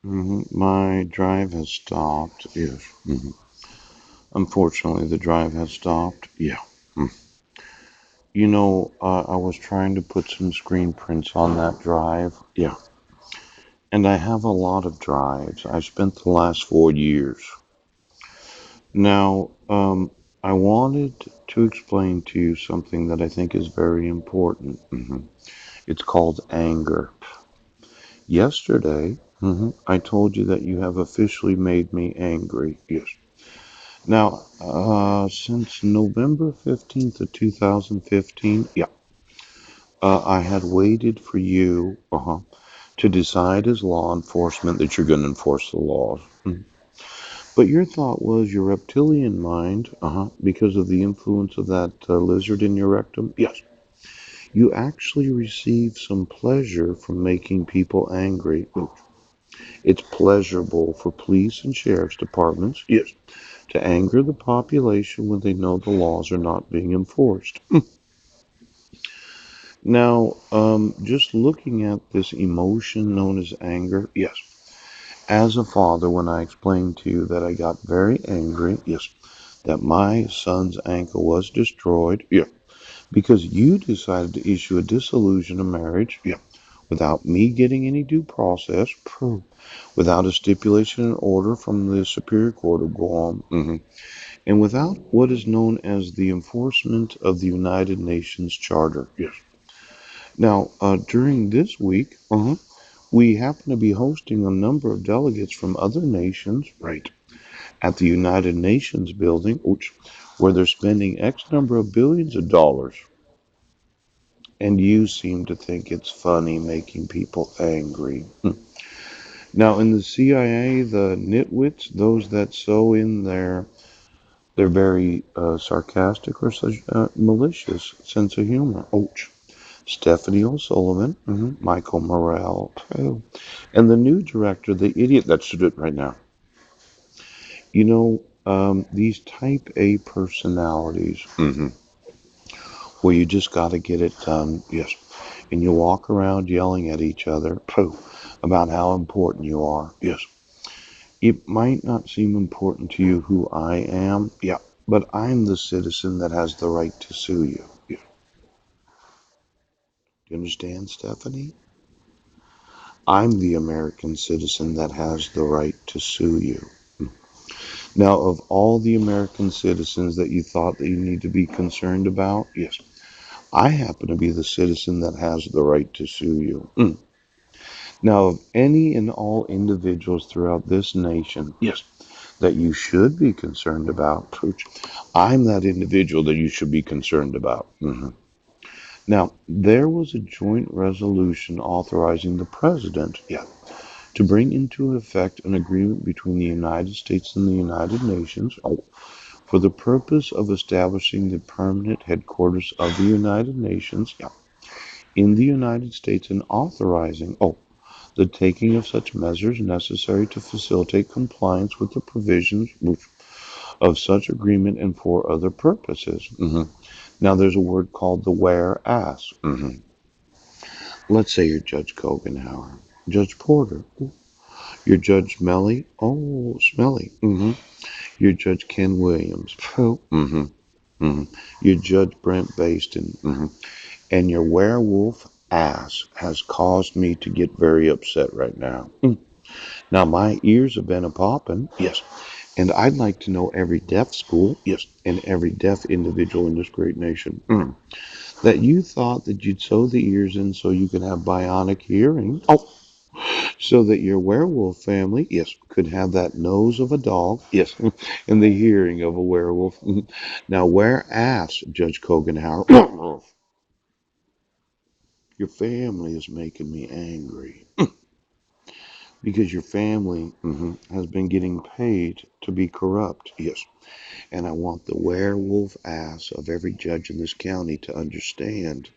My drive has stopped. Yes. Unfortunately, the drive has stopped. Yeah. Mm. I was trying to put some screen prints on that drive. Yeah. And I have a lot of drives. I spent the last 4 years. Now, I wanted to explain to you something that I think is very important. It's called anger. Yesterday, I told you that you have officially made me angry. Yes. Now, since November 15th of 2015, yeah, I had waited for you, to decide as law enforcement that you're going to enforce the laws. But your thought was your reptilian mind, because of the influence of that lizard in your rectum. Yes, you actually receive some pleasure from making people angry. It's pleasurable for police and sheriff's departments, yes, to anger the population when they know the laws are not being enforced. Now, just looking at this emotion known as anger, yes, as a father, when I explained to you that I got very angry, yes, that my son's ankle was destroyed, yeah, because you decided to issue a dissolution of marriage, yeah, without me getting any due process, without a stipulation and order from the Superior Court of Guam, and without what is known as the enforcement of the United Nations Charter. Yes. Now, during this week, we happen to be hosting a number of delegates from other nations, right, at the United Nations building, where they're spending X number of billions of dollars. And you seem to think it's funny making people angry. Now, in the CIA, the nitwits, those that sew in their very sarcastic or malicious sense of humor. Stephanie O'Sullivan, Michael Morrell, and the new director, the idiot that stood it right now. These type A personalities, where you just got to get it done, yes. And you walk around yelling at each other, about how important you are, yes. It might not seem important to you who I am, yeah, but I'm the citizen that has the right to sue you. Yeah. Do you understand, Stephanie? I'm the American citizen that has the right to sue you. Now, of all the American citizens that you thought that you need to be concerned about, yes, I happen to be the citizen that has the right to sue you. Now, of any and all individuals throughout this nation, yes, that you should be concerned about, I'm that individual that you should be concerned about. Now, there was a joint resolution authorizing the president, yeah, to bring into effect an agreement between the United States and the United Nations, for the purpose of establishing the permanent headquarters of the United Nations, yeah, in the United States, and authorizing, the taking of such measures necessary to facilitate compliance with the provisions of such agreement and for other purposes. Now, there's a word called the whereas. Let's say you're Judge Kogenhauer, Judge Porter, you're Judge Melly, Smelly. You're Judge Ken Williams, you're Judge Brent Baston, and your werewolf ass has caused me to get very upset right now. Now, my ears have been a popping, yes, and I'd like to know every deaf school, yes, and every deaf individual in this great nation, that you thought that you'd sew the ears in so you could have bionic hearing. So that your werewolf family, yes, could have that nose of a dog, yes, and the hearing of a werewolf. Now, whereas, Judge Kogenhauer, your family is making me angry because your family has been getting paid to be corrupt, yes. And I want the werewolf ass of every judge in this county to understand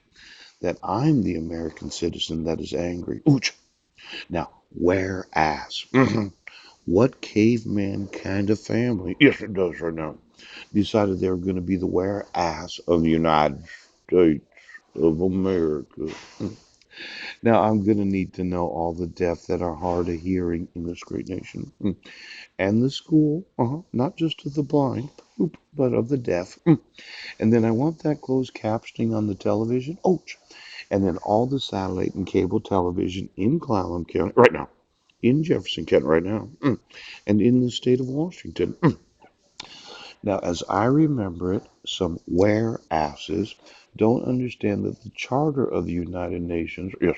that I'm the American citizen that is angry. Ooch. Now, whereas, what caveman kind of family, yes, it does right now, decided they were going to be the whereas of the United States of America? Now, I'm going to need to know all the deaf that are hard of hearing in this great nation. And the school, not just of the blind, but of the deaf. And then I want that closed captioning on the television. Oh, and then all the satellite and cable television in Clallam County right now, in Jefferson County right now, and in the state of Washington. Now, as I remember it, some asses don't understand that the Charter of the United Nations, yes,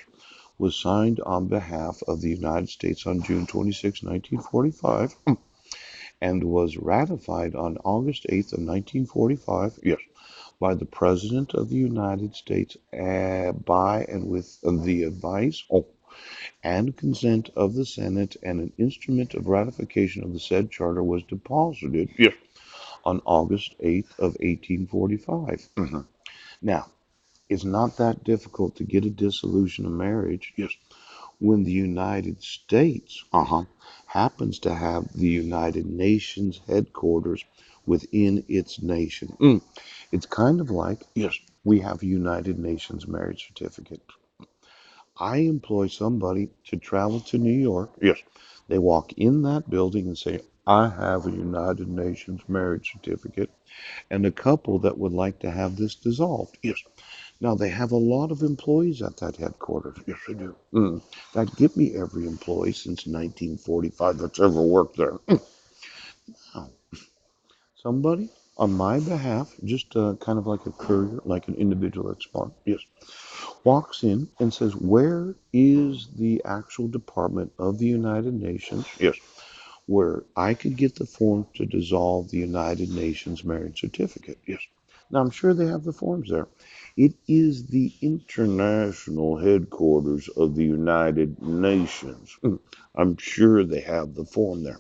was signed on behalf of the United States on June 26, 1945, and was ratified on August 8th of 1945, yes, by the President of the United States by and with the advice and consent of the Senate, and an instrument of ratification of the said charter was deposited, yes, on August 8th of 1845. Now, it's not that difficult to get a dissolution of marriage, yes, when the United States, happens to have the United Nations headquarters within its nation. It's kind of like, yes, we have a United Nations marriage certificate. I employ somebody to travel to New York. Yes, they walk in that building and say, I have a United Nations marriage certificate, and a couple that would like to have this dissolved. Yes. Now, they have a lot of employees at that headquarters. Yes, they do. That give me every employee since 1945 that's ever worked there. Now, somebody on my behalf, just kind of like a courier, like an individual that's smart, yes, walks in and says, where is the actual department of the United Nations? Yes, where I could get the form to dissolve the United Nations marriage certificate. Yes. Now, I'm sure they have the forms there. It is the international headquarters of the United Nations. I'm sure they have the form there.